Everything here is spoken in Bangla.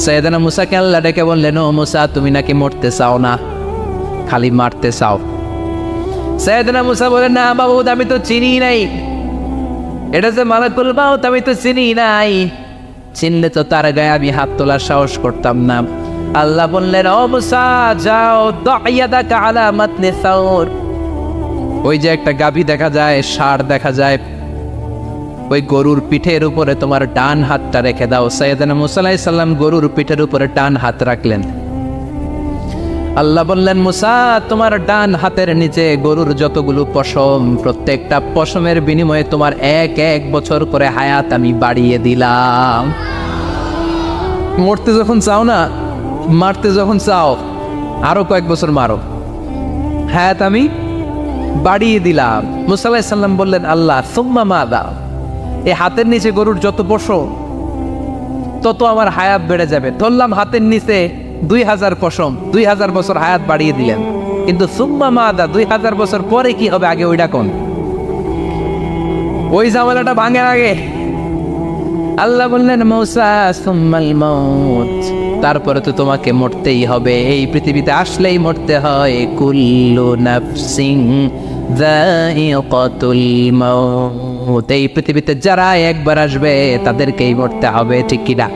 সাইয়েদনা মুসাকে আল্লাহ ডেকে বললেন, ও মুসা, তুমি নাকি মরতে চাও না, খালি মারতে চাও। সাইয়েদনা মুসা বলেন, না মাবুদ, আমি তো চিনি নাই, এটা যে মালাকুল মাউত আমি তো চিনি নাই, চিনলে তো তার গায়ে আমি হাত তোলার সাহস করতাম না। আল্লাহ বললেন, ও মুসা যাও, দাইয়াদাকা আলা মাতনি সাউর, ওই যে একটা গাভী দেখা যায়, ষাঁড় দেখা যায়, ওই গরুর পিঠের উপরে তোমার ডান হাতটা রেখে দাও। সাইয়েদনা মুসা আলাইহিস সালাম গরুর পিঠের উপরে ডান হাত রাখলেন। আল্লাহ বললেন, মুসা, তোমার ডান হাতের নিচে গরুর যতগুলো পশম, প্রত্যেকটা পশমের বিনিময়ে তোমার 1 বছর করে হায়াত আমি বাড়িয়ে দিলাম। মরতে যখন চাও না, মারতে যখন চাও, আরো কয়েক বছর মারো, হায়াত আমি বাড়িয়ে দিলাম। মুসা আলাইহিস সালাম বললেন, আল্লাহ সুম্মা মাযা, এই হাতের নিচে গরুর যত পশম তত আমার হায়াত বেড়ে যাবে। ধরলাম হাতের নিচে 2000 পশম, 2000 বছর হায়াত বাড়িয়ে দিলেন, কিন্তু সুম্মা মাদা, 2000 বছর পরে কি হবে আগে ওইটা কোন, ওই ঝামেলাটা ভাঙে আগে। আল্লাহ বললেন, মূসা সুম্মাল মাউত, তারপরে তো তোমাকে মরতেই হবে, এই পৃথিবীতে আসলেই মরতে হয়। কুল্লু নাফসিন যায়িকাতুল মাউত, এই পৃথিবীতে যারা একবার আসবে তাদেরকেই মরতে হবে, ঠিক কিনা?